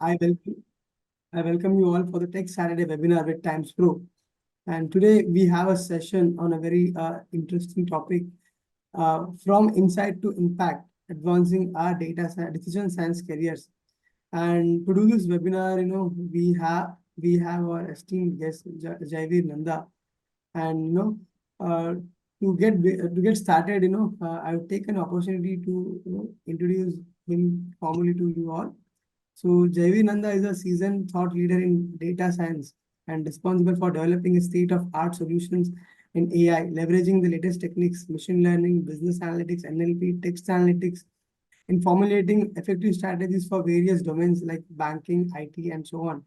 I welcome, I welcome you all for the Tech Saturday webinar with Times Pro. And today we have a session on a very interesting topic, from insight to impact, advancing our decision science careers. And to do this webinar, we have our esteemed guest Jaivir Nanda, and uh, to get started, I've taken an opportunity to introduce him formally to you all. So Jaivi Nanda is a seasoned thought leader in data science and responsible for developing a state-of-art solutions in AI, leveraging the latest techniques, machine learning, business analytics, NLP, text analytics, in formulating effective strategies for various domains like banking, IT, and so on.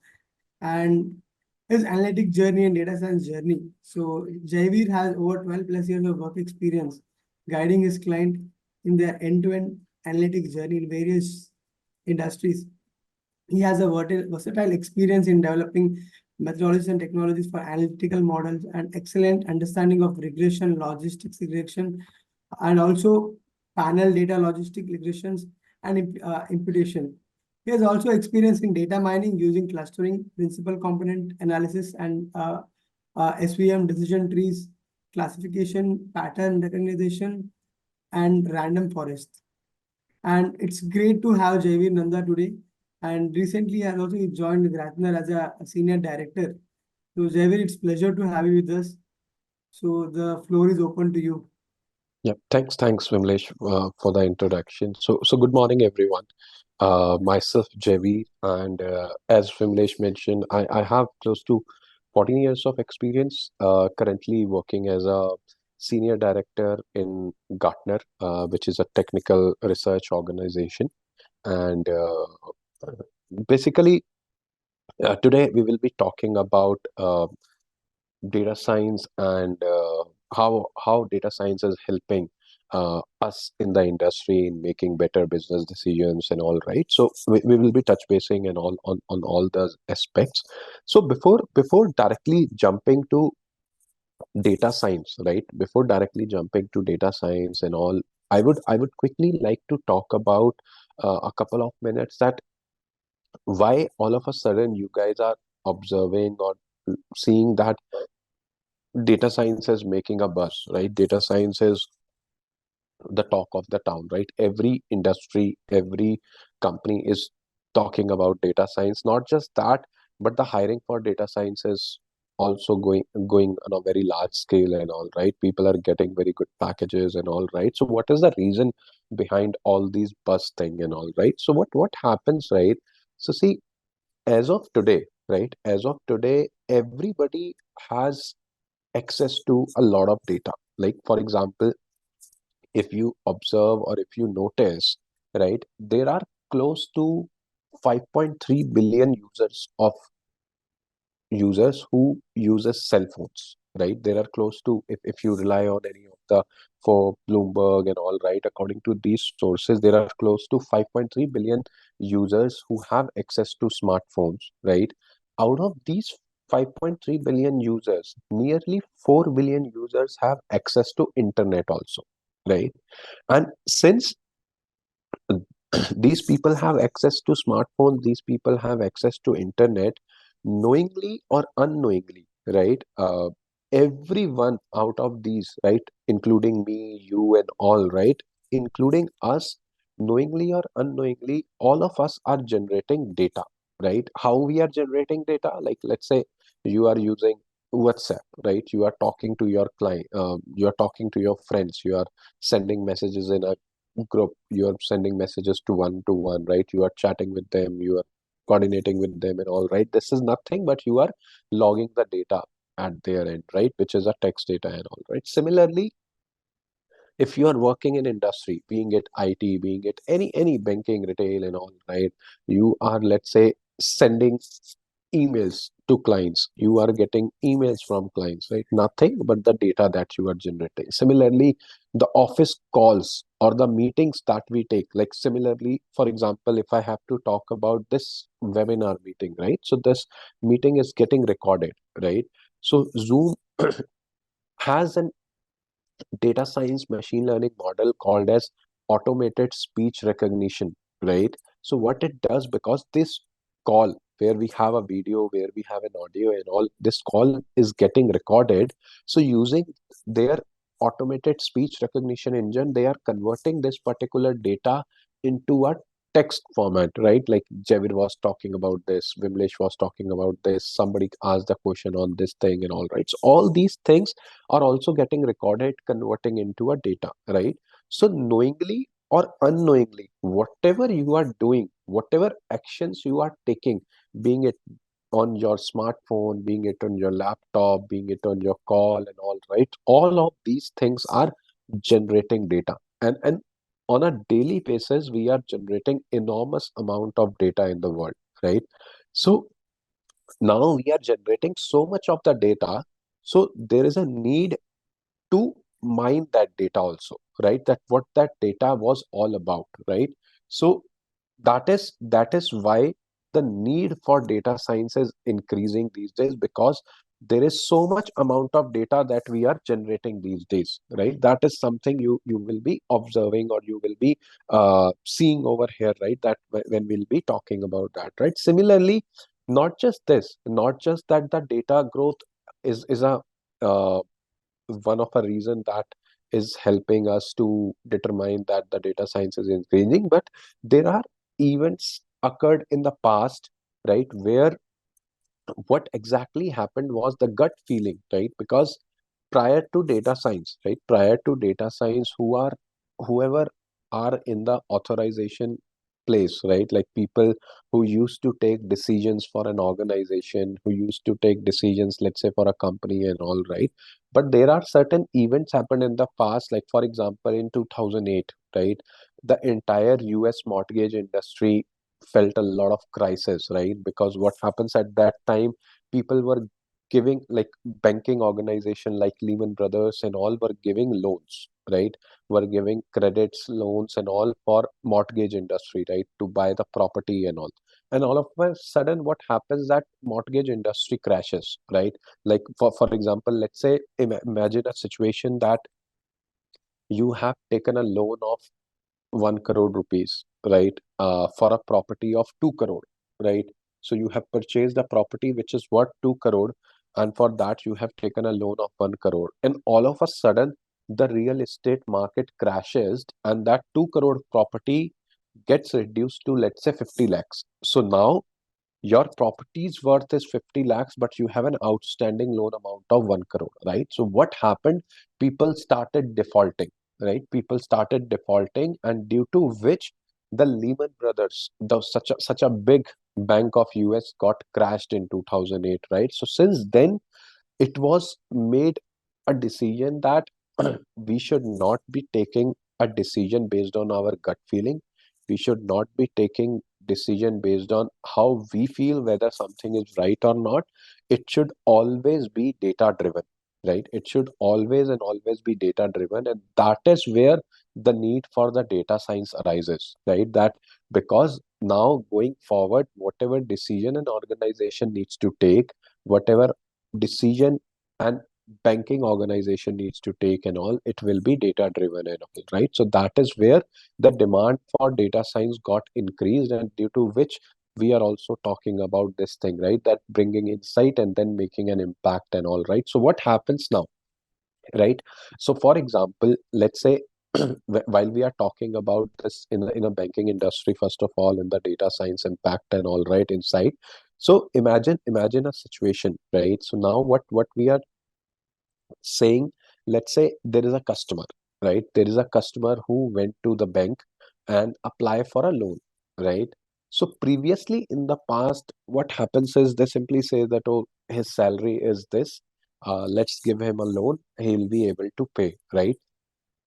And his analytic journey and data science journey. So Jaivir has over 12 plus years of work experience guiding his client in their end-to-end analytics journey in various industries. He has a versatile experience in developing methodologies and technologies for analytical models and excellent understanding of regression, logistics regression, and also panel data logistic regressions and imputation. He has also experience in data mining using clustering, principal component analysis, and SVM decision trees, classification, pattern recognition, and random forest. And it's great to have Jaivir Nanda today. And recently, I also joined Gratner as a senior director. So, Jaivir, it's pleasure to have you with us. So, the floor is open to you. Yeah, thanks, Vimlesh, for the introduction. So good morning, everyone. Myself, Javi, and as Vimlesh mentioned, I have close to 14 years of experience, currently working as a senior director in Gartner, which is a technical research organization. And basically, today we will be talking about data science and how data science is helping us in the industry in making better business decisions and all, right? So we will be touch basing and all on all those aspects. So before directly jumping to data science, right? Before directly jumping to data science and all, I would quickly like to talk about a couple of minutes that why all of a sudden you guys are observing or seeing that data science is making a buzz, right? Data science is the talk of the town, right? Every industry, every company is talking about data science. Not just that, but the hiring for data science is also going on a very large scale and all, right? People are getting very good packages and all, right? So what is the reason behind all these buzz thing and all, right? So what happens, right? So see, as of today, right? As of today, everybody has access to a lot of data. Like, for example, if you observe or if you notice, right, there are close to 5.3 billion users who uses cell phones, right? There are close to, if you rely on any of the, for Bloomberg and all, right, according to these sources, there are close to 5.3 billion users who have access to smartphones, right? Out of these 5.3 billion users, nearly 4 billion users have access to internet also, right? And since these people have access to smartphones, these people have access to internet, knowingly or unknowingly, right? Everyone out of these, right, including me, you, and all, right, including us, knowingly or unknowingly, all of us are generating data, right? How we are generating data? Like, let's say you are using WhatsApp, right? You are talking to your client, you are talking to your friends, you are sending messages in a group, you are sending messages to one, right? You are chatting with them, you are coordinating with them and all, right? This is nothing but you are logging the data at their end, right? Which is a text data and all, right? Similarly, if you are working in industry, being it IT, being it any banking, retail and all, right, you are, let's say, sending emails to clients, you are getting emails from clients, right? Nothing but the data that you are generating. Similarly, the office calls or the meetings that we take, like similarly, for example, if I have to talk about this webinar meeting, right? So this meeting is getting recorded, right? So Zoom has an data science machine learning model called as automated speech recognition, right? So what it does, because this call where we have a video, where we have an audio and all, this call is getting recorded. So using their automated speech recognition engine, they are converting this particular data into a text format, right? Like Javid was talking about this, Vimlesh was talking about this, somebody asked the question on this thing and all, right? So all these things are also getting recorded, converting into a data, right? So knowingly or unknowingly, whatever you are doing, whatever actions you are taking, being it on your smartphone, being it on your laptop, being it on your call and all, right? All of these things are generating data. And on a daily basis, we are generating enormous amount of data in the world, right? So now we are generating so much of the data. So there is a need to mine that data also, right? That what that data was all about, right? So that is why the need for data science is increasing these days, because there is so much amount of data that we are generating these days, right? That is something you will be observing, or you will be seeing over here, right? That when we'll be talking about that, right? Similarly, not just this, not just that the data growth is a uh, one of a reason that is helping us to determine that the data science is increasing, but there are events occurred in the past, right, where what exactly happened was the gut feeling, right? Because prior to data science, right, prior to data science, whoever are in the authorization place, right, like people who used to take decisions for an organization, who used to take decisions, let's say, for a company and all, right? But there are certain events happened in the past, like for example in 2008, right, the entire US mortgage industry felt a lot of crisis, right? Because what happens at that time, people were giving, like banking organization like Lehman Brothers and all were giving loans, right? Were giving credits, loans and all for mortgage industry, right? To buy the property and all. And all of a sudden, what happens that mortgage industry crashes, right? Like for example, let's say imagine a situation that you have taken a loan of 1 crore rupees, right, for a property of 2 crore, right? So you have purchased a property which is worth 2 crore, and for that you have taken a loan of 1 crore. And all of a sudden, the real estate market crashes, and that 2 crore property gets reduced to, let's say, 50 lakhs. So now your property's worth is 50 lakhs, but you have an outstanding loan amount of 1 crore, right? So what happened? People started defaulting, right? People started defaulting, and due to which the Lehman Brothers, such a big bank of US, got crashed in 2008, right? So since then, it was made a decision that we should not be taking a decision based on our gut feeling. We should not be taking decision based on how we feel whether something is right or not. It should always be data driven, right? It should always and always be data driven, and that is where the need for the data science arises, right? That because now going forward, whatever decision an organization needs to take, whatever decision and banking organization needs to take and all, it will be data driven and all, right? So that is where the demand for data science got increased, and due to which we are also talking about this thing, right? That bringing insight and then making an impact and all, right? So what happens now, right? So for example, let's say while we are talking about this in a banking industry, first of all, in the data science impact and all, right, insight. So imagine a situation, right? So now what we are saying, let's say there is a customer, right? There is a customer who went to the bank and apply for a loan, right? So previously in the past, what happens is they simply say that, oh, his salary is this, let's give him a loan, he'll be able to pay, right?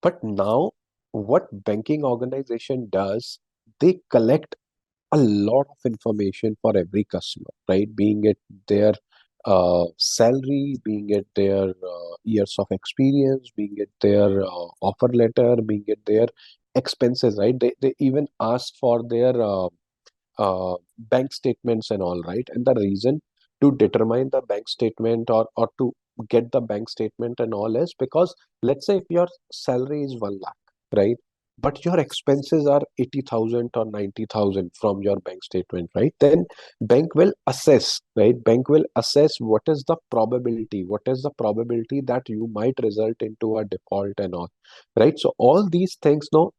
But now what banking organization does, they collect a lot of information for every customer, right? Being it their salary, being it their years of experience, being it their offer letter, being it their expenses, right? They even ask for their bank statements and all, right? And the reason to determine the bank statement, or to get the bank statement and all, is because let's say if your salary is 1 lakh, right? but your expenses are 80,000 or 90,000 from your bank statement, right? Then bank will assess, right? Bank will assess what is the probability that you might result into a default and all, right? So all these things now,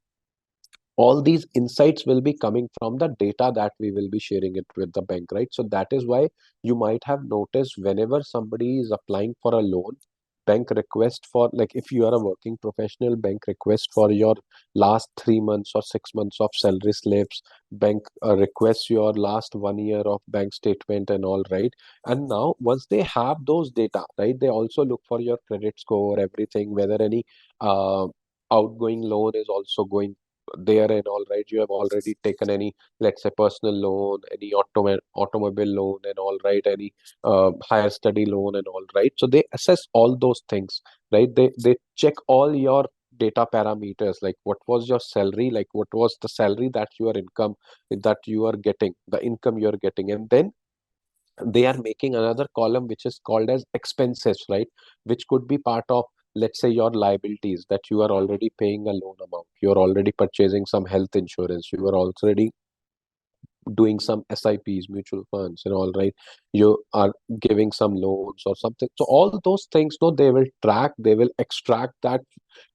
all these insights will be coming from the data that we will be sharing it with the bank, right? So that is why you might have noticed whenever somebody is applying for a loan, bank request for, like, if you are a working professional, bank request for your last 3 months or 6 months of salary slips, bank requests your last 1 year of bank statement and all, right? And now once they have those data, right, they also look for your credit score, everything, whether any uh, outgoing loan is also going there and all, right? You have already taken any, let's say, personal loan, any automobile loan and all, right? Any higher study loan and all, right? So they assess all those things, right? They check all your data parameters, like what was your salary, like what was the salary that your income that you are getting, the income you are getting, and then they are making another column which is called as expenses, right? Which could be part of, let's say, your liabilities, that you are already paying a loan amount, you're already purchasing some health insurance, you are already doing some SIPs, mutual funds and all, right? You are giving some loans or something. So all those things, no, they will track, they will extract that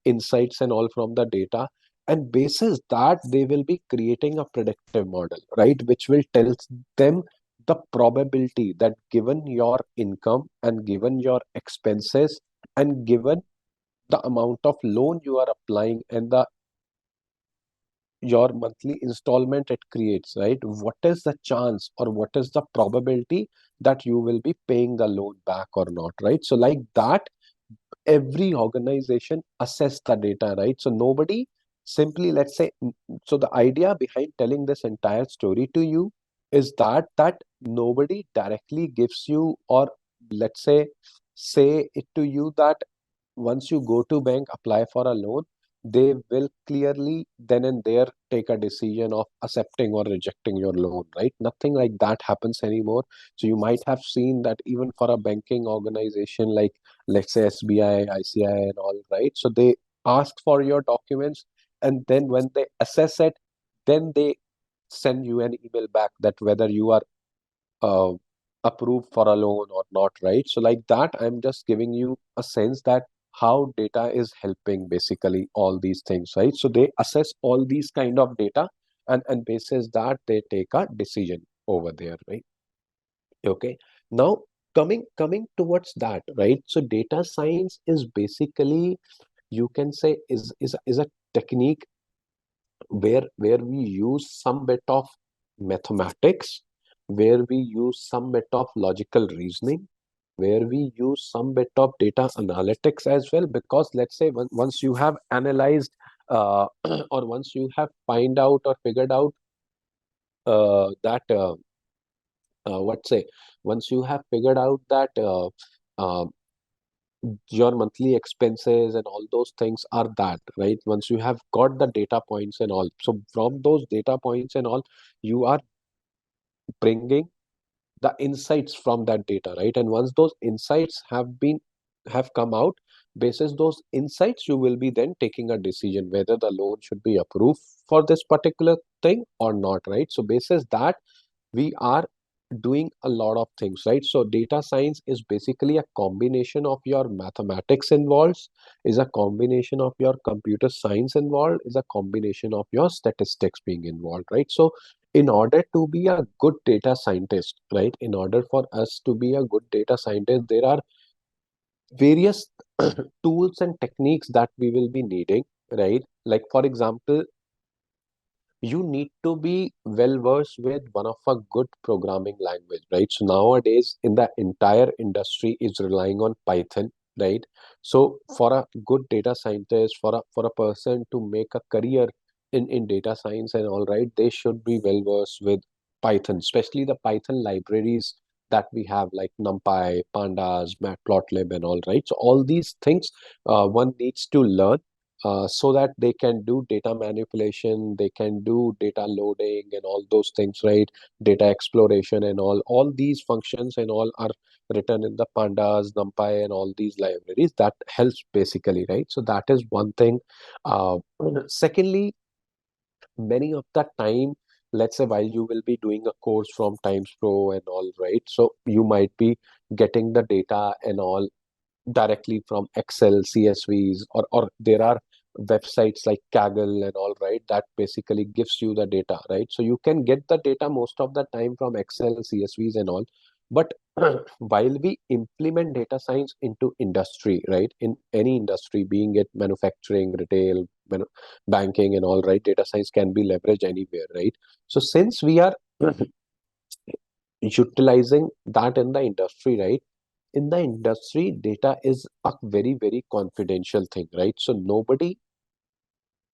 insights and all from the data. And basis that, they will be creating a predictive model, right? Which will tell them the probability that given your income and given your expenses and given the amount of loan you are applying and the your monthly installment it creates, right? What is the chance or what is the probability that you will be paying the loan back or not, right? So like that, every organization assess the data, right? So nobody simply, let's say, so the idea behind telling this entire story to you is that nobody directly gives you, or let's say it to you that once you go to bank, apply for a loan, they will clearly then and there take a decision of accepting or rejecting your loan, right? Nothing like that happens anymore. So you might have seen that even for a banking organization like, let's say, SBI, ICI and all, right? So they ask for your documents, and then when they assess it, then they send you an email back that whether you are uh, approved for a loan or not, right? So like that, I'm just giving you a sense that how data is helping basically all these things, right? So they assess all these kind of data, and basis that they take a decision over there, right? Okay. Now coming towards that, right? So data science is basically, you can say, is a technique where we use some bit of mathematics, where we use some bit of logical reasoning, where we use some bit of data analytics as well. Because let's say once you have analyzed or once you have find out or figured out that what say once you have figured out that uh, your monthly expenses and all those things are that, right? Once you have got the data points and all, so from those data points and all, you are bringing the insights from that data, right? And once those insights have come out, basis those insights, you will be then taking a decision whether the loan should be approved for this particular thing or not, right? So basis that, we are doing a lot of things, right? So data science is basically a combination of your mathematics involved, is a combination of your computer science involved, is a combination of your statistics being involved, right? So in order to be a good data scientist, right, in order for us to be a good data scientist, there are various tools and techniques that we will be needing, right? Like for example, you need to be well versed with one of a good programming language, right? So nowadays, in the entire industry is relying on Python, right? So for a good data scientist, for a person to make a career in data science and all, right, they should be well versed with Python, especially the Python libraries that we have, like NumPy, Pandas, Matplotlib, and all, right? So all these things one needs to learn. so that they can do data manipulation, they can do data loading and all those things, right? Data exploration and all these functions and all are written in the pandas, numpy and all these libraries that helps basically, right? So that is one thing. uh, Secondly, many of the time, let's say while you will be doing a course from Times Pro and all, right? So you might be getting the data and all directly from Excel, CSVs, or there are websites like Kaggle and all, right, that basically gives you the data, right? So you can get the data most of the time from Excel, CSVs and all. But while we implement data science into industry, right, in any industry, being it manufacturing, retail, banking and all, right, data science can be leveraged anywhere, right? So since we are utilizing that in the industry, right? In the industry, data is a very, very confidential thing, right? So nobody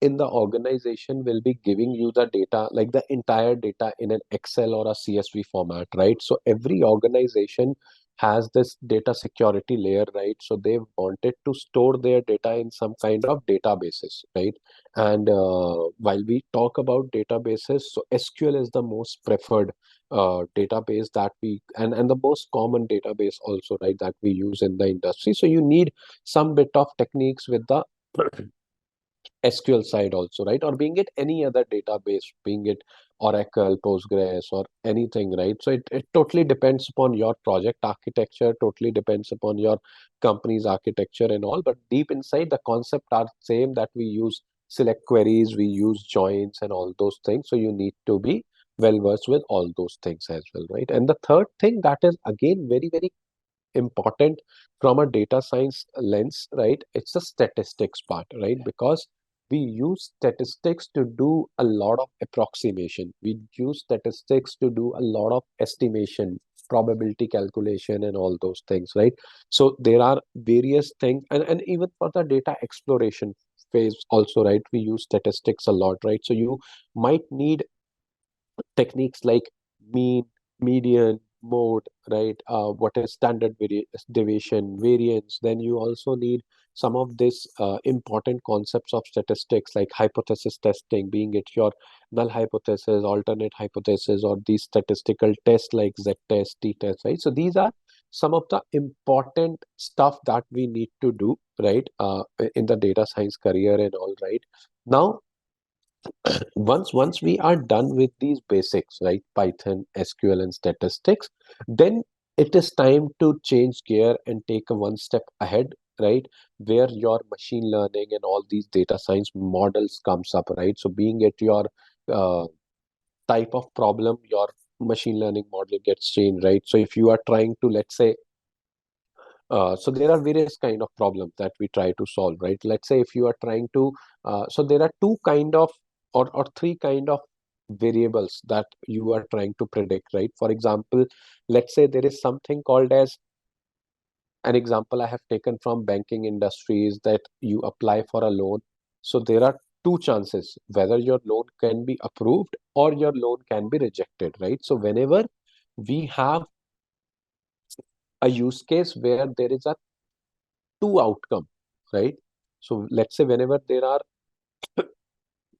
in the organization will be giving you the data, like the entire data in an Excel or a CSV format, right? So every organization has this data security layer, right? So they wanted to store their data in some kind of databases, right? And while we talk about databases, so SQL is the most preferred database that we and the most common database also, right, that we use in the industry. So you need some bit of techniques with the SQL side also, right? Or being it any other database, being it Oracle, Postgres, or anything, right? So it totally depends upon your project architecture, totally depends upon your company's architecture and all. But deep inside, the concept are same, that we use select queries, we use joins and all those things. So you need to be well versed with all those things as well, right? And the third thing that is again very, very important from a data science lens, right? It's the statistics part, right? Because we use statistics to do a lot of approximation. We use statistics to do a lot of estimation, probability calculation, and all those things, right? So there are various things, and even for the data exploration phase also, right? We use statistics a lot, right? So you might need techniques like mean, median, mode, right? What is standard deviation, variance. Then you also need some of this important concepts of statistics like hypothesis testing, being it your null hypothesis, alternate hypothesis, or these statistical tests like Z-test, T-test, right? So these are some of the important stuff that we need to do, right, in the data science career and all, right? Now, once we are done with these basics, right, Python, SQL and statistics, then it is time to change gear and take a one step ahead, right, where your machine learning and all these data science models comes up, right? So being it your uh, type of problem, your machine learning model gets changed, right? So if you are trying to, let's say, so there are various kind of problems that we try to solve, right? Let's say if you are trying to, so there are two kind of or three kind of variables that you are trying to predict, right? For example, let's say there is something called as, an example I have taken from banking industries, that you apply for a loan. So there are two chances whether your loan can be approved or your loan can be rejected, right? So whenever we have a use case where there is a two outcome, right? So let's say whenever there are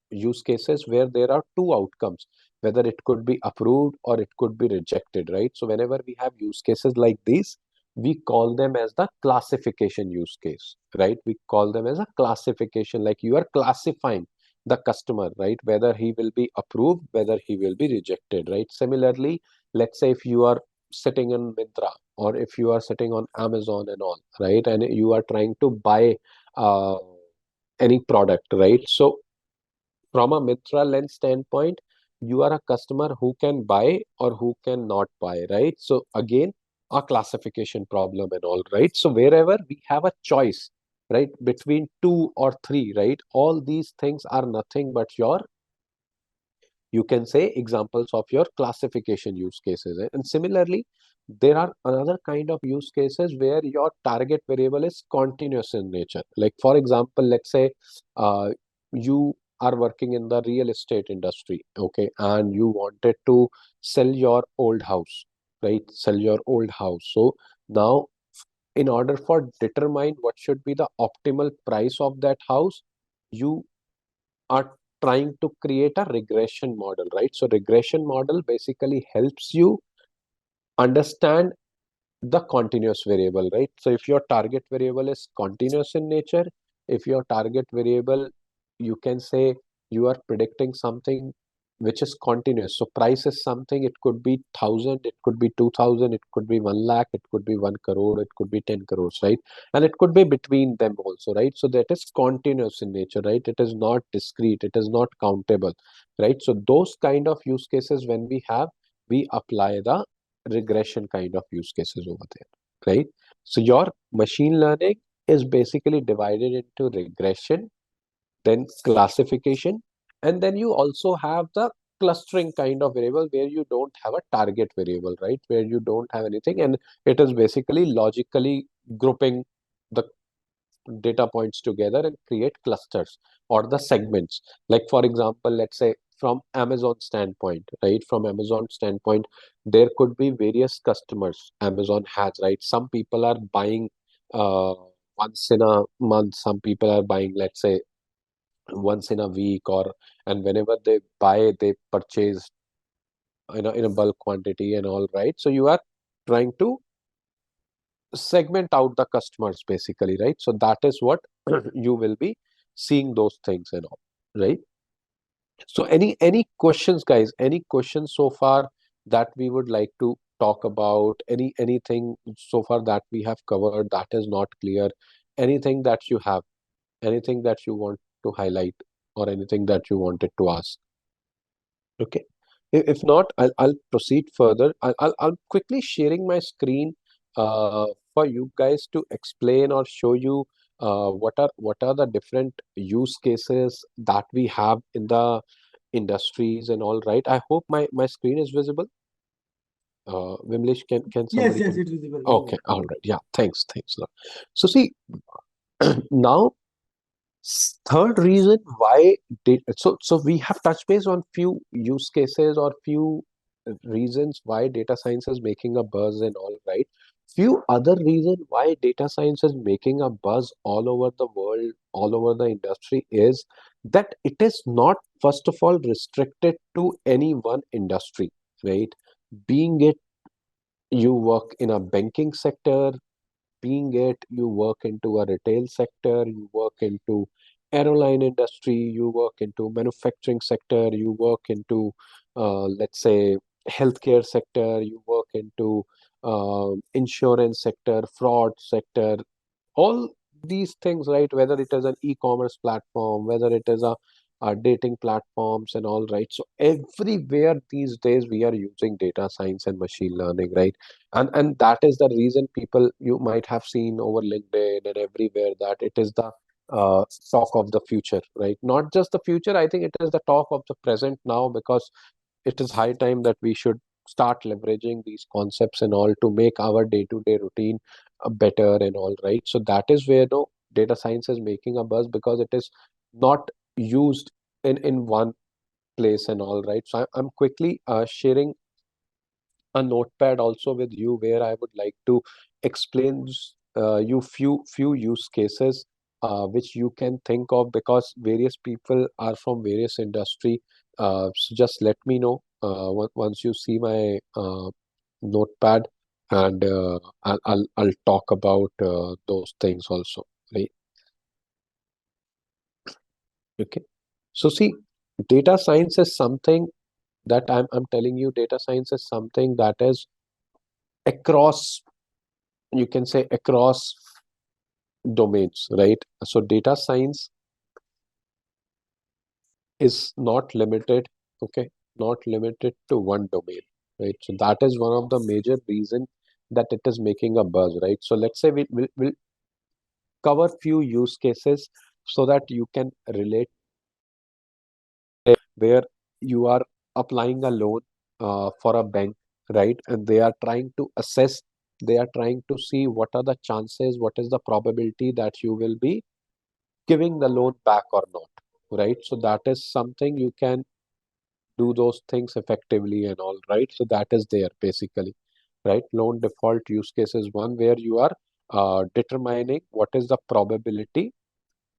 use cases where there are two outcomes, whether it could be approved or it could be rejected, right? So whenever we have use cases like these, we call them as the classification use case, right? We call them as a classification, like you are classifying the customer, right? Whether he will be approved, whether he will be rejected, right? Similarly, let's say if you are sitting in Myntra or if you are sitting on Amazon and all, right? And you are trying to buy uh, any product, right? So from a Mitra lens standpoint, you are a customer who can buy or who cannot buy, right? So again, a classification problem and all, right? So wherever we have a choice, right, between two or three, right, all these things are nothing but your, you can say, examples of your classification use cases. And similarly, there are another kind of use cases where your target variable is continuous in nature. Like for example, let's say you are working in the real estate industry, okay, and you wanted to sell your old house, right? Sell your old house. So now, in order for determine what should be the optimal price of that house, you are trying to create a regression model, right? So regression model basically helps you understand the continuous variable, right? So if your target variable is continuous in nature, if your target variable, you can say you are predicting something which is continuous. So price is something, it could be 1,000, it could be 2,000, it could be 1 lakh, it could be 1 crore, it could be 10 crores, right? And it could be between them also, right? So that is continuous in nature, right? It is not discrete, it is not countable, right? So those kind of use cases, when we apply the regression kind of use cases over there, right? So your machine learning is basically divided into regression, then classification, and then you also have the clustering kind of variable where you don't have a target variable, right? Where you don't have anything, and it is basically logically grouping the data points together and create clusters or the segments. Like for example, let's say from Amazon standpoint, right? From Amazon standpoint, there could be various customers Amazon has, right? Some people are buying uh, once in a month, some people are buying, let's say, once in a week, or and whenever they buy, they purchase in a bulk quantity and all, right? So you are trying to segment out the customers basically, right? So that is what you will be seeing those things and all, right? So any questions, guys? Any questions so far that we would like to talk about? Anything so far that we have covered that is not clear? Anything that you have? Anything that you want to highlight, or anything that you wanted to ask? Okay. If not, I'll proceed further. I'll quickly sharing my screen for you guys to explain or show you what are the different use cases that we have in the industries and all, right? I hope my screen is visible. Vimlesh, can Yes, somebody yes, can? it's visible, Okay, visible. all right. Yeah, thanks a lot. So see, now third reason why did so we have touched base on few use cases or few reasons why data science is making a buzz and all, right? Few other reason why data science is making a buzz all over the world, all over the industry, is that it is not first of all restricted to any one industry, right? Being it you work in a banking sector, being it you work into a retail sector, you work into airline industry, you work into manufacturing sector, you work into let's say healthcare sector, you work into insurance sector, fraud sector, all these things, right? Whether it is an e-commerce platform, whether it is a dating platforms and all, right? So everywhere these days we are using data science and machine learning, right? And that is the reason people, you might have seen over LinkedIn and everywhere, that it is the talk of the future, right? Not just the future, I think it is the talk of the present now, because it is high time that we should start leveraging these concepts and all to make our day-to-day routine better and all, right? So that is where no data science is making a buzz, because it is not used in one place and all, right? So I'm quickly sharing a notepad also with you, where I would like to explain you few use cases which you can think of, because various people are from various industry. So just let me know once you see my notepad, and I'll talk about those things also, right? Okay. So see, data science is something that I'm telling you, data science is something that is across, you can say, across domains, right? So data science is not limited, okay, not limited to one domain, right? So that is one of the major reason that it is making a buzz, right? So let's say we'll cover few use cases so that you can relate, where you are applying a loan for a bank, right? And they are trying to assess, they are trying to see what are the chances, what is the probability that you will be giving the loan back or not, right? So that is something you can do those things effectively and all, right? So that is there basically, right? Loan default use case is one where you are determining what is the probability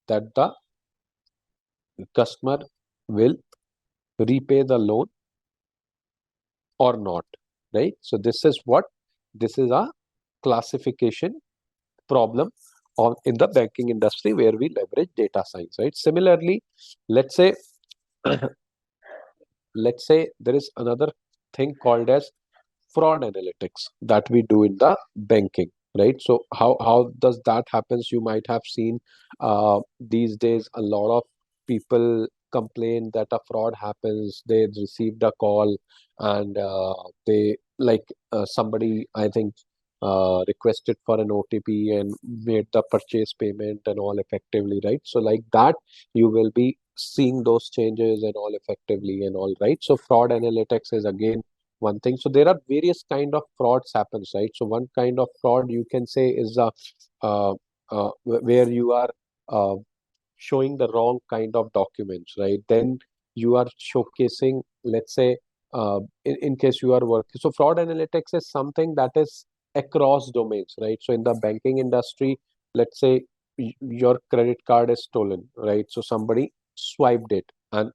that the customer will repay the loan or not, right? So this is a classification problem on in the banking industry where we leverage data science, right? Similarly, let's say let's say there is another thing called as fraud analytics that we do in the banking, right? So how does that happens? You might have seen these days a lot of people complain that a fraud happens. They received a call and they somebody, I think, requested for an OTP and made the purchase payment and all effectively, right? So like that, you will be seeing those changes and all effectively and all, right? So fraud analytics is again one thing. So there are various kind of frauds happens, right? So one kind of fraud you can say is uh, where you are uh, showing the wrong kind of documents, right? Then you are showcasing, let's say, in case you are working. So fraud analytics is something that is across domains, right? So in the banking industry, let's say your credit card is stolen, right? So somebody swiped it and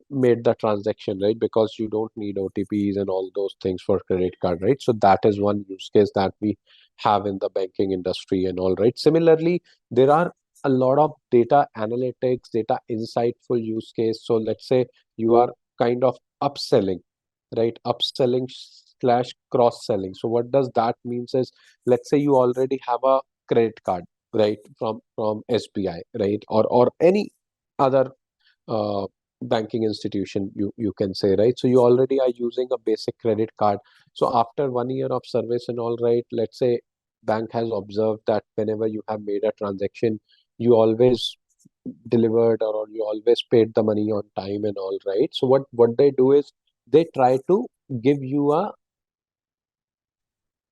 made the transaction, right? Because you don't need OTPs and all those things for credit card, right? So that is one use case that we have in the banking industry and all, right? Similarly, there are a lot of data analytics, data insightful use case. So let's say you are kind of upselling, right? Upselling slash cross selling. So what does that means is, let's say you already have a credit card, right? From SBI, right? Or any other uh, banking institution, you can say, right? So you already are using a basic credit card. So after 1 year of service and all, right, let's say bank has observed that whenever you have made a transaction, you always delivered or you always paid the money on time and all, right? So what they do is they try to give you a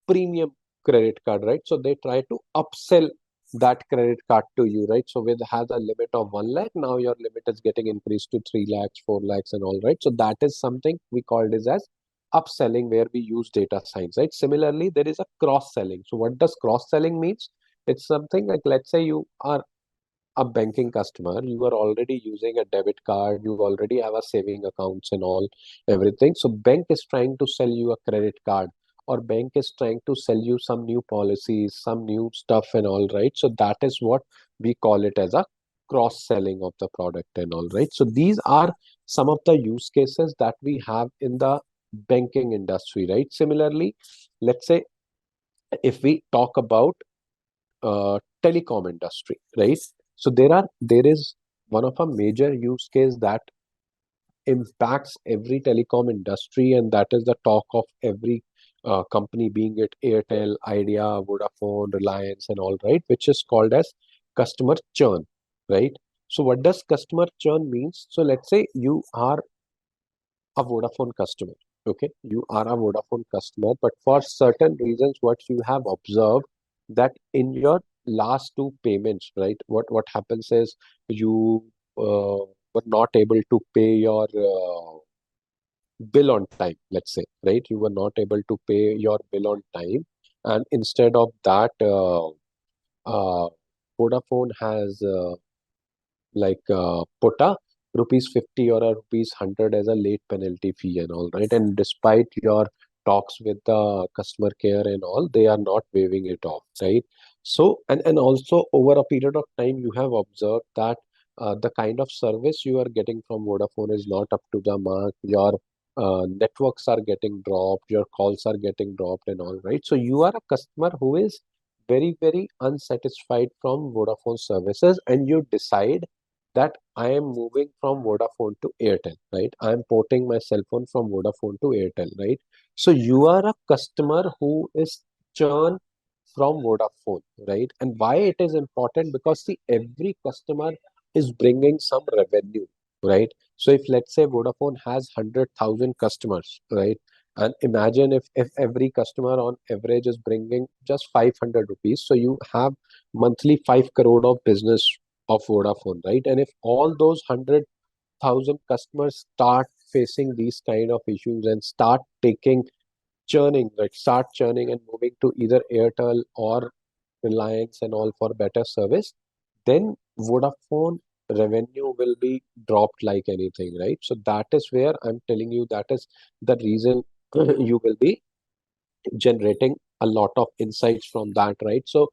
premium credit card, right? So they try to upsell that credit card to you, right? So with has a limit of 1 lakh, now your limit is getting increased to 3 lakhs, 4 lakhs and all, right? So that is something we call this as upselling, where we use data science, right? Similarly, there is a cross selling. So what does cross selling means? It's something like, let's say you are a banking customer, you are already using a debit card, you already have a saving accounts and all, everything. So bank is trying to sell you a credit card, or bank is trying to sell you some new policies, some new stuff and all, right? So that is what we call it as a cross selling of the product and all, right? So these are some of the use cases that we have in the banking industry, right? Similarly, let's say if we talk about telecom industry, right? So there is one of a major use case that impacts every telecom industry, and that is the talk of every company, being it Airtel, Idea, Vodafone, Reliance, and all, right, which is called as customer churn, right? So what does customer churn means? So let's say you are a Vodafone customer. Okay, you are a Vodafone customer, but for certain reasons, what you have observed that in your last two payments, right? What happens is you were not able to pay your bill on time. Let's say, right? You were not able to pay your bill on time, and instead of that, uh, Vodafone has put a rupees 50 or a rupees 100 as a late penalty fee and all, right? And despite your talks with the customer care and all, they are not waiving it off, right? So and also over a period of time, you have observed that the kind of service you are getting from Vodafone is not up to the mark. Your networks are getting dropped, your calls are getting dropped and all, right? So you are a customer who is very unsatisfied from Vodafone services, and you decide that I am moving from Vodafone to Airtel, right? I am porting my cell phone from Vodafone to Airtel, right? So you are a customer who is churn from Vodafone, right? And why it is important? Because see, every customer is bringing some revenue, right? So if let's say Vodafone has 100,000 customers, right? And imagine if every customer on average is bringing just 500 rupees, so you have monthly 5 crore of business of Vodafone, right? And if all those 100,000 customers start facing these kind of issues and start taking churning, like start churning and moving to either Airtel or Reliance and all for better service, then Vodafone revenue will be dropped like anything, right? So that is where I'm telling you, that is the reason you will be generating a lot of insights from that, right? So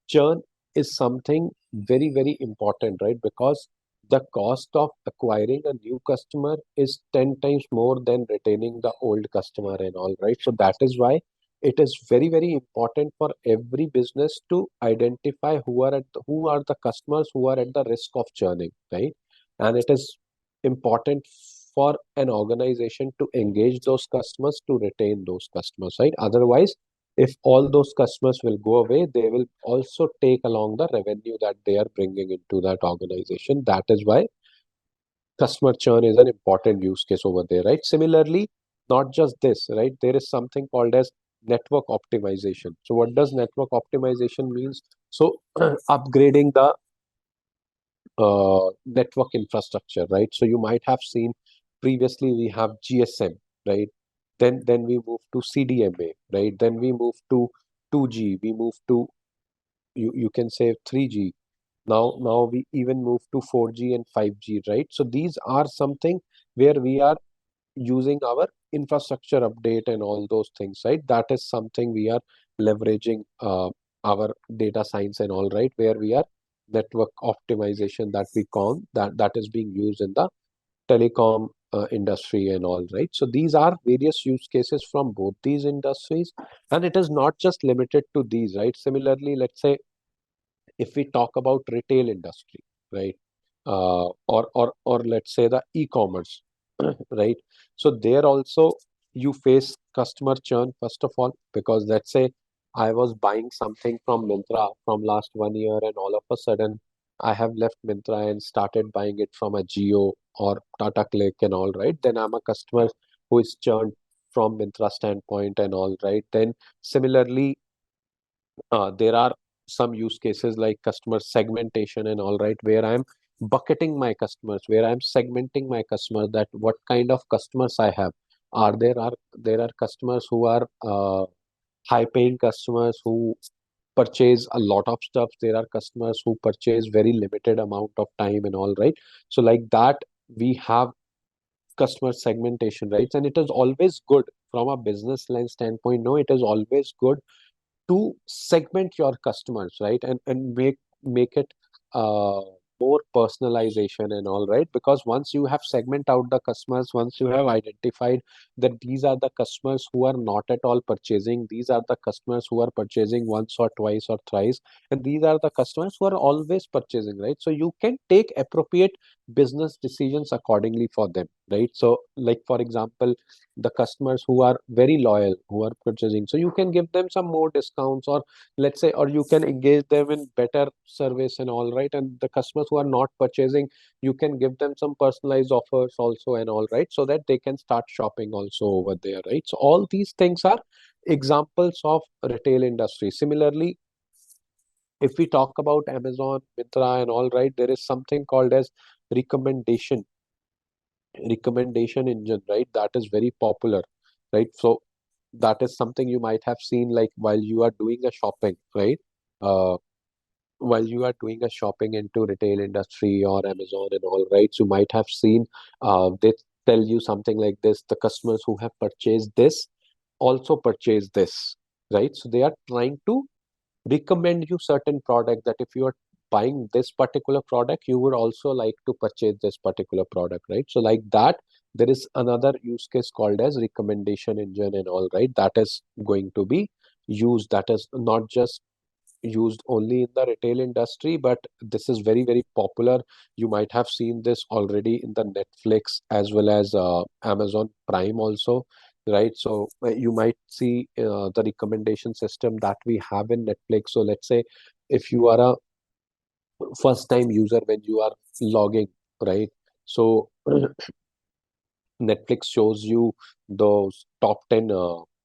churn is something very, very important, right? Because the cost of acquiring a new customer is 10 times more than retaining the old customer and all, right? So that is why it is very, very important for every business to identify who are the customers who are at the risk of churning, right? And it is important for an organization to engage those customers to retain those customers, right? Otherwise, if all those customers will go away, they will also take along the revenue that they are bringing into that organization. That is why customer churn is an important use case over there, right? Similarly, not just this, right? There is something called as network optimization. So what does network optimization means? So upgrading the network infrastructure, right? So you might have seen previously we have GSM, right? Then we move to CDMA, right? Then we move to 2G, we move to you can say 3G. Now we even move to 4G and 5G, right? So these are something where we are using our infrastructure update and all those things, right? That is something we are leveraging our data science and all, right? Where we are network optimization that we call that is being used in the telecom industry and all, right? So these are various use cases from both these industries, and it is not just limited to these, right? Similarly, let's say if we talk about retail industry, right? Or let's say the e-commerce, right? So there also you face customer churn first of all, because let's say I was buying something from Myntra from last 1 year, and all of a sudden I have left Myntra and started buying it from a Geo or Tata Click and all, right? Then I'm a customer who is churned from Myntra standpoint and all, right? Then similarly, there are some use cases like customer segmentation and all, right, where I'm bucketing my customers, where I'm segmenting my customers, that what kind of customers I have. There are customers who are high paying customers who purchase a lot of stuff. There are customers who purchase very limited amount of time and all, right? So like that, we have customer segmentation, right? And it is always good from a business lens standpoint. No, it is always good to segment your customers, right? And make it uh, more personalization and all, right? Because once you have segment out the customers, once you have identified that these are the customers who are not at all purchasing, these are the customers who are purchasing once or twice or thrice, and these are the customers who are always purchasing, right? So you can take appropriate business decisions accordingly for them, right? So like for example, the customers who are very loyal, who are purchasing, so you can give them some more discounts, or let's say, or you can engage them in better service and all, right? And the customers who are not purchasing, you can give them some personalized offers also and all, right? So that they can start shopping also over there, right? So all these things are examples of retail industry. Similarly, if we talk about Amazon, Myntra and all, right, there is something called as recommendation recommendation engine, right? That is very popular, right? So that is something you might have seen, like while you are doing a shopping, right? uh, while you are doing a shopping into retail industry or Amazon and all, right, you might have seen they tell you something like this: the customers who have purchased this also purchase this, right? So they are trying to recommend you certain product, that if you are buying this particular product, you would also like to purchase this particular product, right? So like that, there is another use case called as recommendation engine and all, right, that is going to be used. That is not just used only in the retail industry, but this is very, very popular. You might have seen this already in the Netflix as well as Amazon Prime also, right? So you might see the recommendation system that we have in Netflix. So let's say if you are a first time user, when you are logging, right? So Netflix shows you those top 10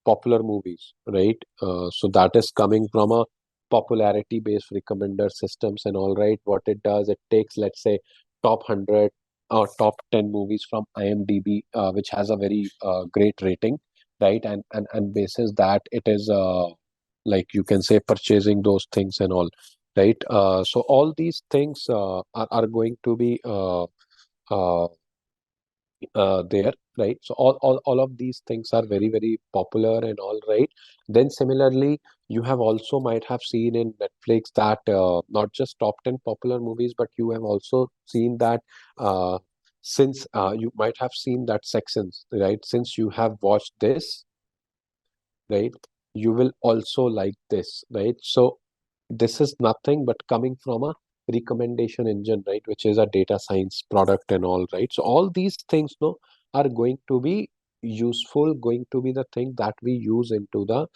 popular movies, right? So that is coming from a popularity based recommender systems and all, right? What it does, it takes, let's say, top 100 or top 10 movies from IMDb, which has a very great rating, right? And basis that, it is like you can say purchasing those things and all. right? So all these things are going to be uh, there, right? So all of these things are very, very popular and all, right? Then similarly, you have also might have seen in Netflix that not just top 10 popular movies, but you have also seen that uh, since you might have seen that sections, right? Since you have watched this, right, you will also like this, right? So this is nothing but coming from a recommendation engine, right, which is a data science product and all, right? So all these things, no, are going to be useful, going to be the thing that we use into the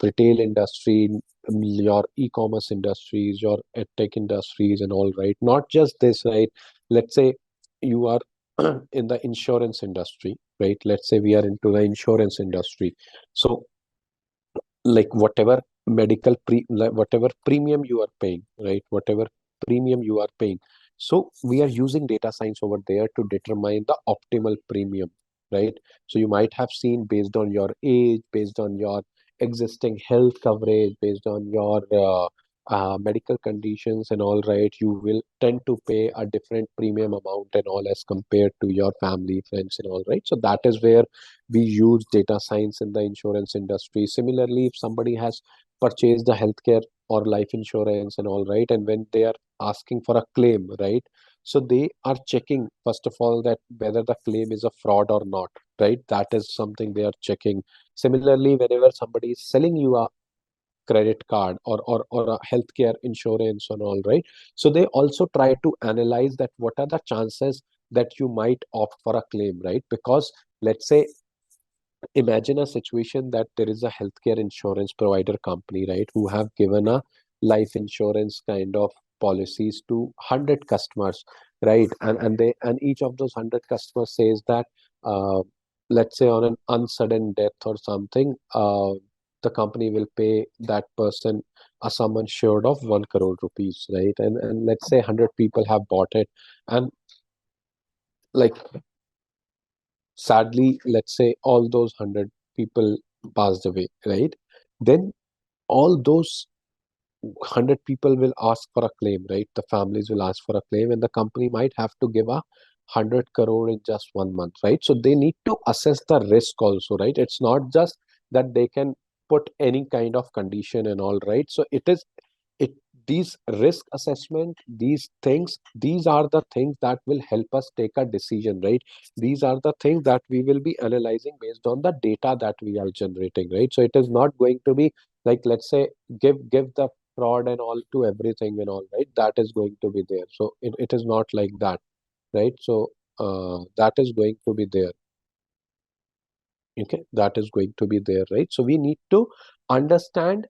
retail industry, your e-commerce industries, your edtech industries and all, right? Not just this, right? Let's say you are in the insurance industry, right? Let's say we are into the insurance industry. So like whatever premium you are paying, right, whatever premium you are paying, so we are using data science over there to determine the optimal premium, right? So you might have seen, based on your age, based on your existing health coverage, based on your medical conditions and all, right, you will tend to pay a different premium amount and all as compared to your family, friends and all, right? So that is where we use data science in the insurance industry. Similarly, if somebody has purchased the healthcare or life insurance and all, right, and when they are asking for a claim, right, so they are checking first of all that whether the claim is a fraud or not, right? That is something they are checking. Similarly, whenever somebody is selling you a credit card or a healthcare insurance and all, right, so they also try to analyze that what are the chances that you might opt for a claim, right? Because let's say, imagine a situation that there is a healthcare insurance provider company, right, who have given a life insurance kind of policies to 100 customers, right? And each of those 100 customers says that let's say on an unsudden death or something, the company will pay that person a sum assured of 1 crore rupees, right? And let's say 100 people have bought it, and like sadly, let's say all those 100 people passed away, right? Then all those 100 people will ask for a claim, right? The families will ask for a claim, and the company might have to give a 100 crore in just 1 month, right? So they need to assess the risk also, right? It's not just that they can put any kind of condition and all, right? So it these risk assessment, these things, these are the things that will help us take a decision, right? These are the things that we will be analyzing based on the data that we are generating, right? So it is not going to be like, let's say, give the fraud and all to everything and all, right? That is going to be there. So it is not like that, right? So that is going to be there. Okay, that is going to be there, right? So we need to understand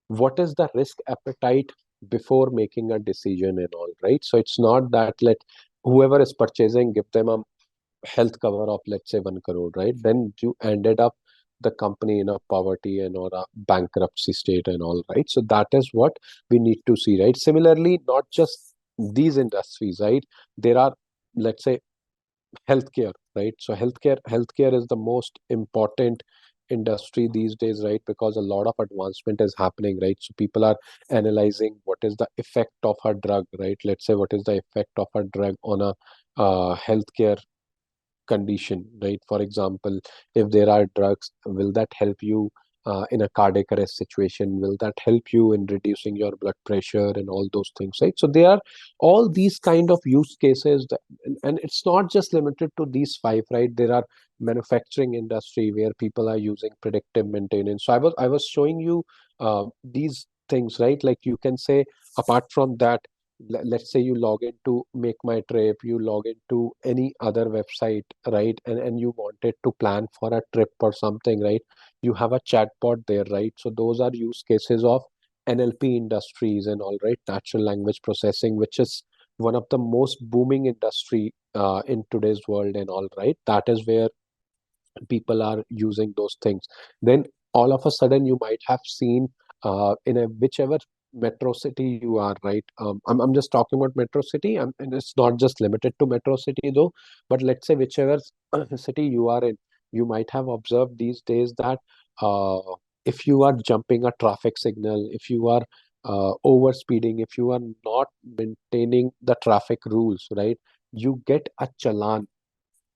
what is the risk appetite before making a decision and all, right? So it's not that let whoever is purchasing, give them a health cover of, let's say, 1 crore, right? Then you ended up the company in a poverty and or a bankruptcy state and all, right? So that is what we need to see, right? Similarly, not just these industries, right? There are, let's say, healthcare, right? So healthcare is the most important industry these days, right? Because a lot of advancement is happening, right? So people are analyzing what is the effect of a drug, right? Let's say what is the effect of a drug on a healthcare condition, right? For example, if there are drugs, will that help you in a cardiac arrest situation? Will that help you in reducing your blood pressure and all those things, right? So there are all these kind of use cases that, and it's not just limited to these five, right? There are manufacturing industry where people are using predictive maintenance. So I was showing you these things, right? Like you can say, apart from that, let's say you log into Make My Trip, you log into any other website, right? And you wanted to plan for a trip or something, right? You have a chatbot there, right? So those are use cases of NLP industries and all, right? Natural language processing, which is one of the most booming industry in today's world and all, right? That is where people are using those things. Then all of a sudden you might have seen in a whichever metro city you are, right? I'm just talking about metro city, and it's not just limited to metro city though, but let's say whichever city you are in, you might have observed these days that uh, if you are jumping a traffic signal, if you are over speeding, if you are not maintaining the traffic rules, right, you get a challan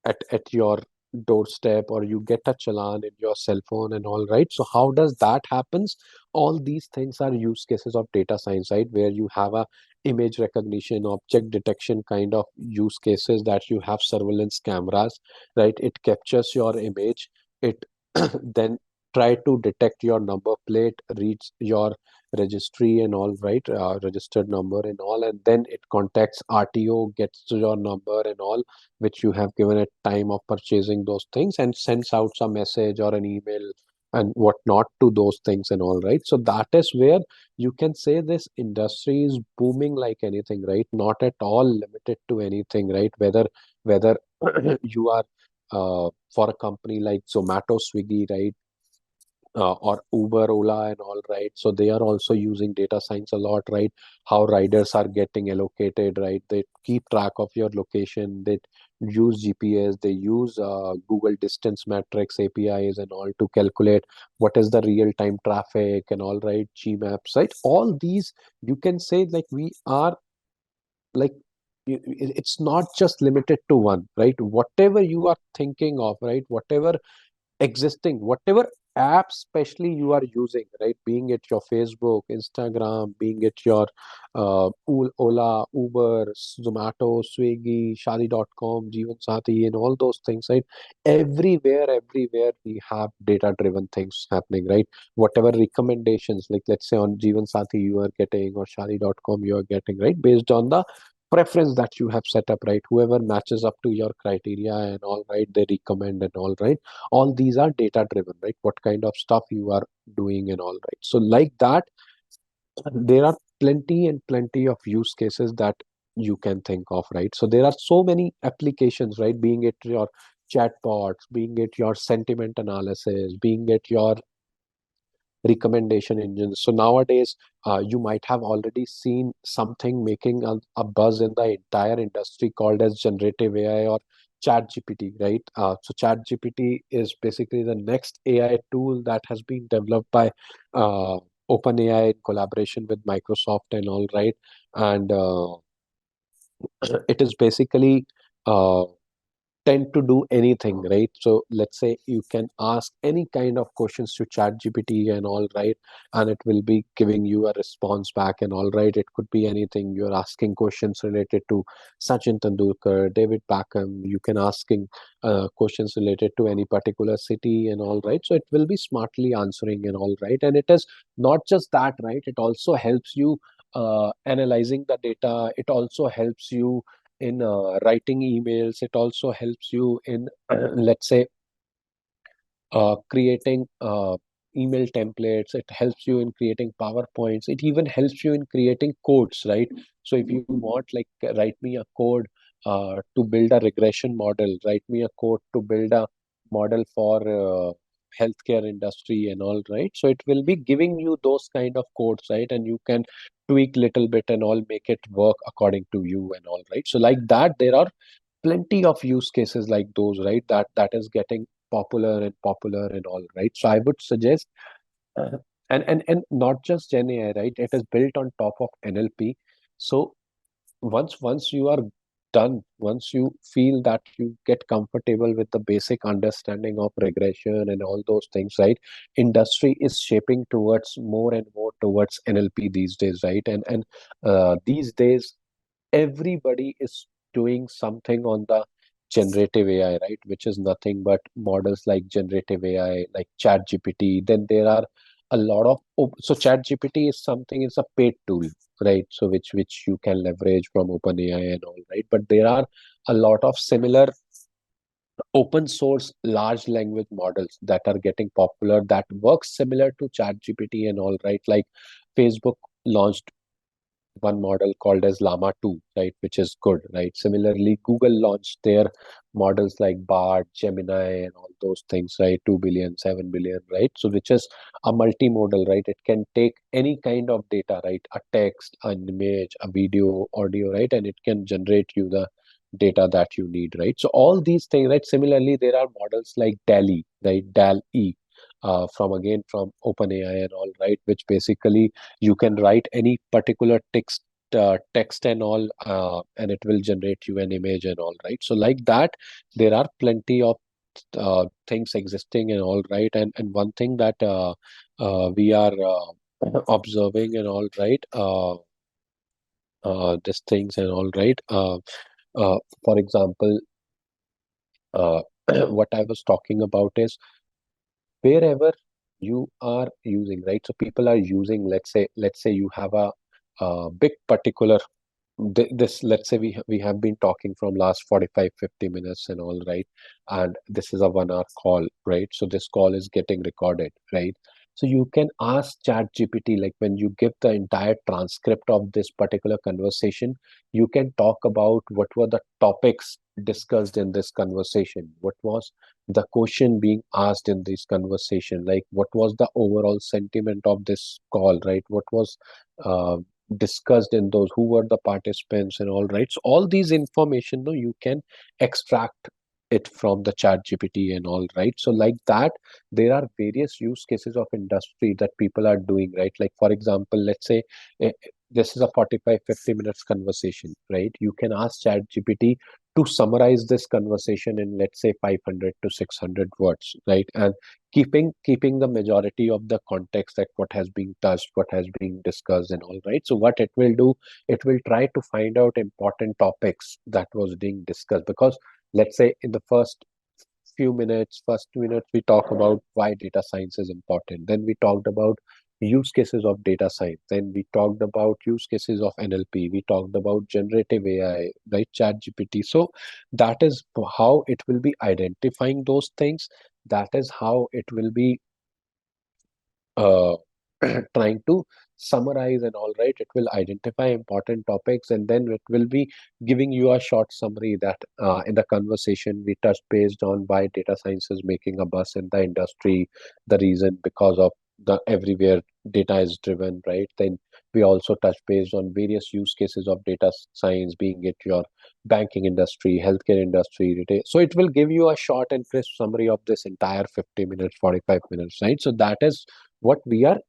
at your doorstep, or you get a challan in your cell phone and all, right? So how does that happens? All these things are use cases of data science, right, where you have a image recognition, object detection kind of use cases, that you have surveillance cameras, right? It captures your image, it then try to detect your number plate, reads your registry and all, right, registered number and all, and then it contacts RTO, gets to your number and all, which you have given at time of purchasing those things, and sends out some message or an email and whatnot to those things and all, right? So that is where you can say this industry is booming like anything, right? Not at all limited to anything, right? Whether you are for a company like Zomato, Swiggy, right, or Uber, Ola, and all, right? So they are also using data science a lot, right? How riders are getting allocated, right? They keep track of your location. They use GPS. They use Google Distance Metrics APIs and all to calculate what is the real time traffic and all, right? Gmaps, right? All these you can say like we are like it's not just limited to one, right? Whatever you are thinking of, right? Whatever existing, whatever app especially you are using, right, being it your Facebook, Instagram, being it your Ola, Uber, Zomato, Swiggy, shadi.com, Jeevan Sathi, and all those things, right? Everywhere we have data driven things happening, right? Whatever recommendations, like let's say on Jeevan Sathi you are getting, or shadi.com you are getting, right, based on the preference that you have set up, right? Whoever matches up to your criteria and all, right, they recommend and all, right? All these are data driven, right? What kind of stuff you are doing and all, right? So like that, there are plenty and plenty of use cases that you can think of, right? So there are so many applications, right? Being it your chatbots, being it your sentiment analysis, being it your recommendation engines. So nowadays, you might have already seen something making a buzz in the entire industry called as generative AI or Chat GPT, right? So Chat GPT is basically the next AI tool that has been developed by uh, OpenAI in collaboration with Microsoft and all, right? And it is basically uh, tend to do anything, right? So let's say you can ask any kind of questions to chat gpt and all, right, and it will be giving you a response back and all, right. It could be anything. You're asking questions related to Sachin Tendulkar, David Beckham. You can asking questions related to any particular city and all, right. So it will be smartly answering and all, right. And it is not just that, right, it also helps you analyzing the data. It also helps you in writing emails. It also helps you in, let's say, creating email templates. It helps you in creating PowerPoints. It even helps you in creating codes, right? So if you want, like, write me a code to build a regression model, write me a code to build a model for healthcare industry and all, right? So it will be giving you those kind of codes, right? And you can tweak little bit and all, make it work according to you and all, right? So like that, there are plenty of use cases like those, right, that is getting popular and all, right. So I would suggest uh, and not just Gen AI, right, it is built on top of NLP. So once you are done, once you feel that you get comfortable with the basic understanding of regression and all those things, right, industry is shaping towards more and more towards NLP these days, right. And these days everybody is doing something on the generative AI, right? Which is nothing but models like generative AI, like Chat GPT. Then there are a lot of so Chat GPT is something, it's a paid tool, right? So which you can leverage from OpenAI and all, right? But there are a lot of similar open source large language models that are getting popular that works similar to Chat GPT and all, right? Like Facebook launched one model called as Llama 2, right, which is good, right? Similarly, Google launched their models like Bard, Gemini, and all those things, right? 2 billion, 7 billion, right? So, which is a multimodal, right? It can take any kind of data, right? A text, an image, a video, audio, right? And it can generate you the data that you need, right? So, all these things, right? Similarly, there are models like DALI, right? DAL-E. from again from OpenAI and all, right, which basically you can write any particular text and all, and it will generate you an image and all, right. So like that, there are plenty of things existing and all, right. And one thing that we are observing and all, right, these things and all, right. Uh, for example, uh, what I was talking about is wherever you are using, right? So people are using, let's say you have a big particular this, let's say we have been talking from last 45-50 minutes and all, right, and this is a 1 hour call, right? So this call is getting recorded, right? So you can ask chat gpt, like when you give the entire transcript of this particular conversation, you can talk about what were the topics discussed in this conversation, what was the question being asked in this conversation, like what was the overall sentiment of this call, right? What was uh, discussed in those, who were the participants and all, right? So all these information, though, you can extract it from the chat gpt and all, right? So like that, there are various use cases of industry that people are doing, right? Like for example, let's say this is a 45-50 minutes conversation, right? You can ask chat gpt to summarize this conversation in, let's say, 500 to 600 words, right? And keeping the majority of the context, that what has been touched, what has been discussed and all, right? So what it will do, it will try to find out important topics that was being discussed, because let's say in the first 2 minutes we talk about why data science is important, then we talked about use cases of data science, then we talked about use cases of NLP, we talked about generative AI, right, chat gpt. So that is how it will be identifying those things, that is how it will be uh, trying to summarize and all, right. It will identify important topics, and then it will be giving you a short summary that in the conversation we touched based on why data science is making a buzz in the industry, the reason because of the everywhere data is driven, right? Then we also touch based on various use cases of data science, being it your banking industry, healthcare industry, retail. So it will give you a short and crisp summary of this entire 50 minutes, 45 minutes, right? So that is what we are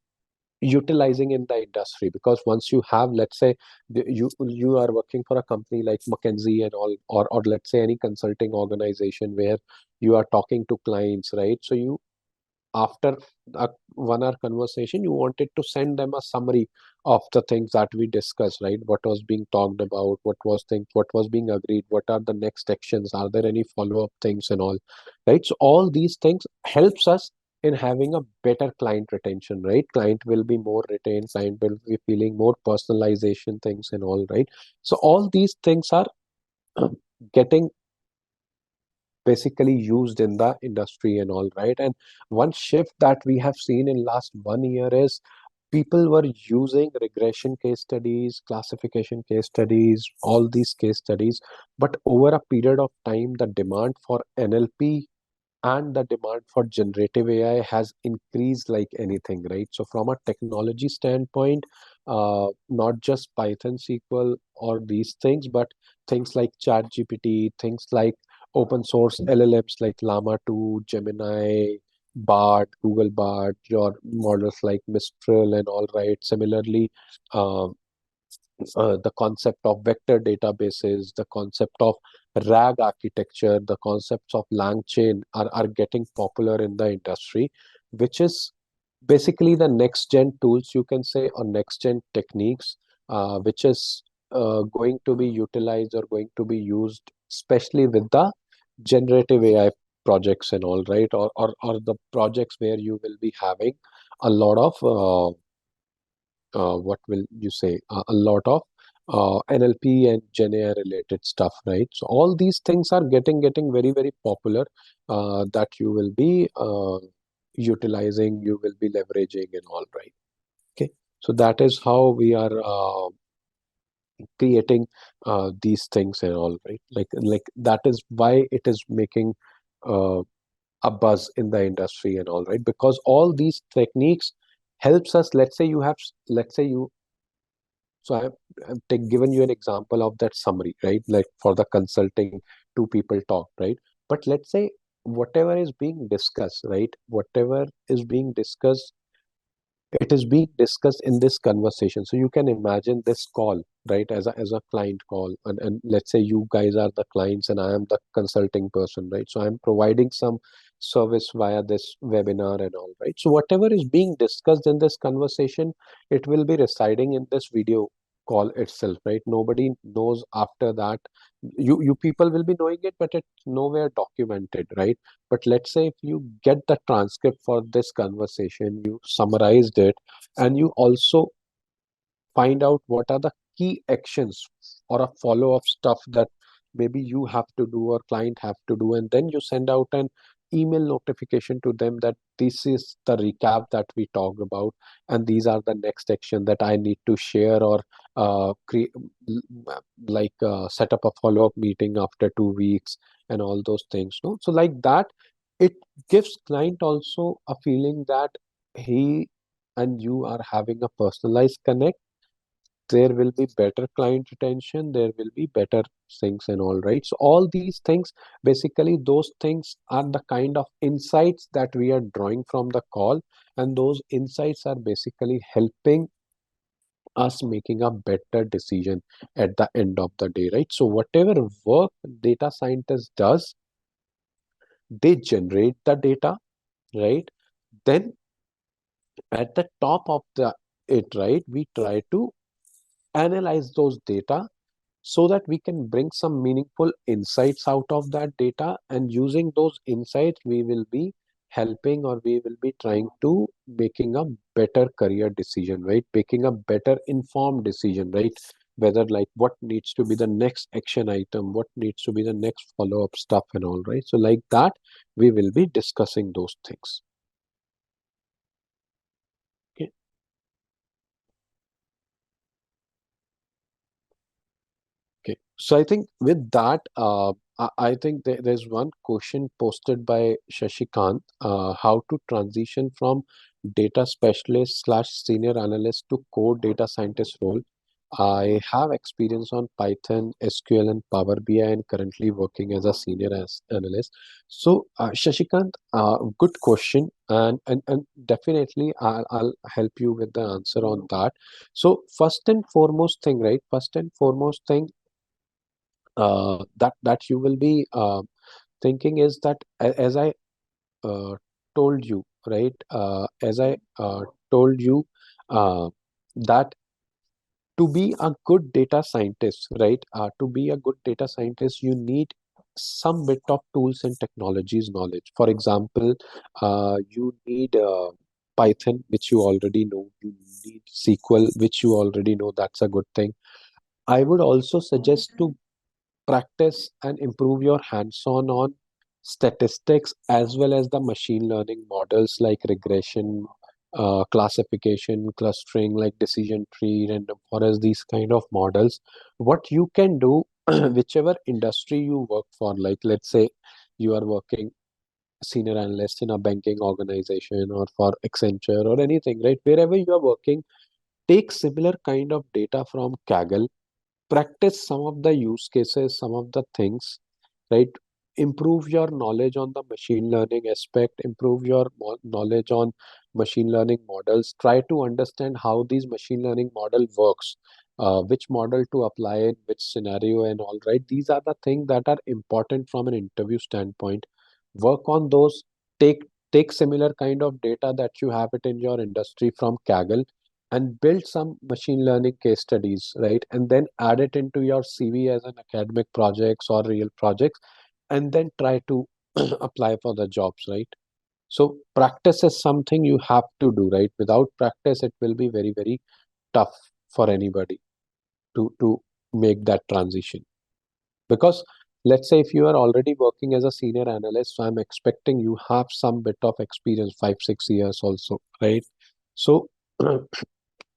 utilizing in the industry, because once you have, let's say, you are working for a company like McKinsey and all, or let's say any consulting organization where you are talking to clients, right? So you, after a 1 hour conversation, you wanted to send them a summary of the things that we discussed, right? What was being talked about, what was being agreed, what are the next actions, are there any follow-up things and all, right? So all these things helps us in having a better client retention, right? Client will be more retained, client will be feeling more personalization things and all, right? So all these things are getting basically used in the industry and all, right. And one shift that we have seen in last 1 year is people were using regression case studies, classification case studies, all these case studies, but over a period of time the demand for NLP and the demand for generative AI has increased like anything, right? So from a technology standpoint, not just Python, SQL, or these things, but things like ChatGPT, things like open source LLMs like Llama 2, Gemini, Bard, Google Bard, your models like Mistral and all, right. Similarly, uh, the concept of vector databases, the concept of RAG architecture, the concepts of LangChain are getting popular in the industry, which is basically the next gen tools, you can say, or next gen techniques, which is going to be utilized or going to be used, especially with the generative AI projects and all, right? Or the projects where you will be having a lot of what will you say, a lot of NLP and Gen AI related stuff, right? So all these things are getting very very popular, that you will be utilizing, you will be leveraging and all, right? Okay, so that is how we are creating these things and all, right? Like that is why it is making uh, a buzz in the industry and all, right? Because all these techniques helps us. Let's say you have, let's say you so I've given you an example of that summary, right? Like for the consulting, two people talk, right? But let's say whatever is being discussed, right? Whatever is being discussed, it is being discussed in this conversation. So you can imagine this call, right, as a client call, and let's say you guys are the clients and I am the consulting person, right? So I'm providing some service via this webinar and all, right? So whatever is being discussed in this conversation, it will be residing in this video call itself, right? Nobody knows after that. You people will be knowing it, but it's nowhere documented, right? But let's say if you get the transcript for this conversation, you summarized it, and you also find out what are the key actions or a follow-up stuff that maybe you have to do or client have to do, and then you send out an email notification to them that this is the recap that we talked about, and these are the next action that I need to share, or create, set up a follow-up meeting after 2 weeks and all those things, no? So like that, it gives client also a feeling that he and you are having a personalized connect. There will be better client retention, there will be better things and all, right? So all these things, basically those things are the kind of insights that we are drawing from the call, and those insights are basically helping us making a better decision at the end of the day, right? So whatever work data scientist does, they generate the data, right? Then at the top of the it, right, we try to analyze those data so that we can bring some meaningful insights out of that data, and using those insights we will be helping, or we will be trying to making a better career decision, right? Making a better informed decision, right? Whether like what needs to be the next action item, what needs to be the next follow-up stuff and all, right? So like that, we will be discussing those things. Okay. Okay, so I think with that, I think there's one question posted by Shashikant, how to transition from data specialist slash senior analyst to core data scientist role. I have experience on Python, SQL, and Power BI, and currently working as a senior analyst. So, Shashikant, good question, and definitely I'll help you with the answer on that. So, first and foremost thing, right? First and foremost thing that you will be thinking is that as I uh, told you, right? As I told you uh, that to be a good data scientist, right? To be a good data scientist, you need some bit of tools and technologies knowledge. For example, you need Python, which you already know. You need SQL, which you already know. That's a good thing. I would also suggest to practice and improve your hands-on on statistics as well as the machine learning models like regression, classification, clustering, like decision tree, random forest, these kind of models. What you can do, whichever industry you work for, like let's say you are working senior analyst in a banking organization or for Accenture or anything, right? Wherever you are working, take similar kind of data from Kaggle, practice some of the use cases, some of the things, right? Improve your knowledge on the machine learning aspect, improve your knowledge on machine learning models, try to understand how these machine learning model works, which model to apply in which scenario and all, right? These are the things that are important from an interview standpoint. Work on those. Take take similar kind of data that you have it in your industry from Kaggle, and build some machine learning case studies, right? And then add it into your CV as an academic projects or real projects, and then try to apply for the jobs, right? So practice is something you have to do, right? Without practice, it will be very, very tough for anybody to make that transition. Because let's say if you are already working as a senior analyst, so I'm expecting you have some bit of experience, 5 6 years also, right? So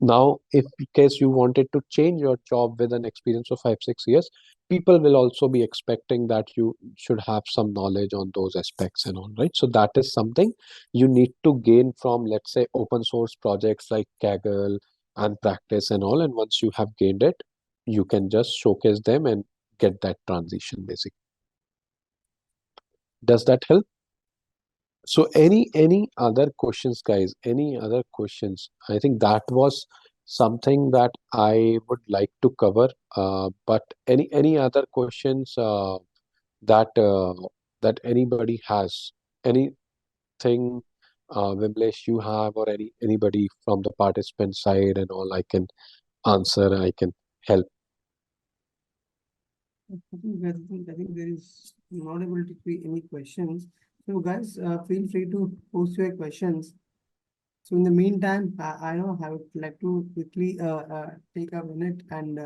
now, if in case you wanted to change your job with an experience of 5 6 years, people will also be expecting that you should have some knowledge on those aspects and all, right? So that is something you need to gain from, let's say, open source projects like Kaggle and practice and all. And once you have gained it, you can just showcase them and get that transition basic. Does that help? So any other questions, guys? Any other questions? I think that was something that I would like to cover. But any other questions that that anybody has? Anything, Vimlesh, you have, or anybody from the participant side and all? I can answer. I can help. I think there is not able to be any questions. So guys, feel free to post your questions. So in the meantime, I know I would like to quickly take a minute and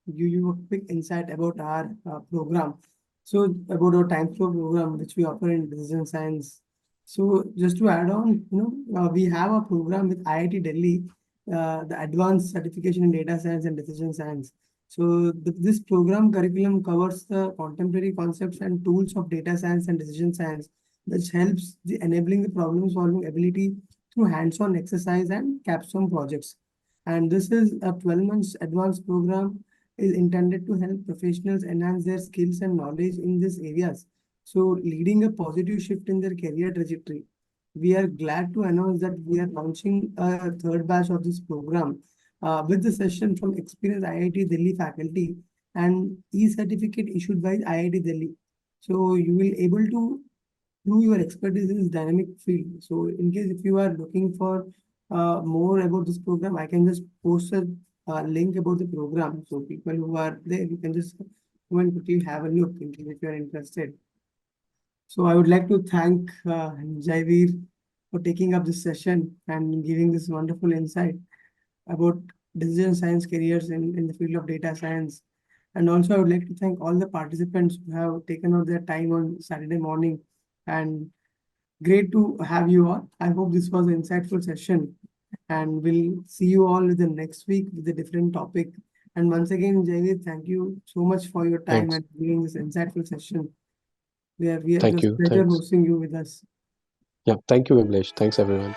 give you a quick insight about our program. So about our time flow program, which we offer in decision science. So just to add on, we have a program with IIT Delhi, the Advanced Certification in Data Science and Decision Science. So this program curriculum covers the contemporary concepts and tools of data science and decision science, which helps the enabling the problem solving ability through hands-on exercise and capstone projects. And this is a 12 months advanced program is intended to help professionals enhance their skills and knowledge in these areas. So leading a positive shift in their career trajectory. We are glad to announce that we are launching a third batch of this program with the session from experienced IIT Delhi faculty and e-certificate issued by IIT Delhi. So you will able to prove your expertise in this dynamic field. So in case if you are looking for more about this program, I can just post a link about the program. So people who are there, you can just go and quickly have a look in case if you are interested. So I would like to thank Jaivir for taking up this session and giving this wonderful insight about decision science careers in the field of data science. And also, I would like to thank all the participants who have taken out their time on Saturday morning. And great to have you all. I hope this was an insightful session. And we'll see you all with the next week with a different topic. And once again, Javid, thank you so much for your time Thanks. and giving this insightful session. It Thank was a you. pleasure Thanks. hosting you with us. Yeah. Thank you, Vimlesh. Thanks, everyone.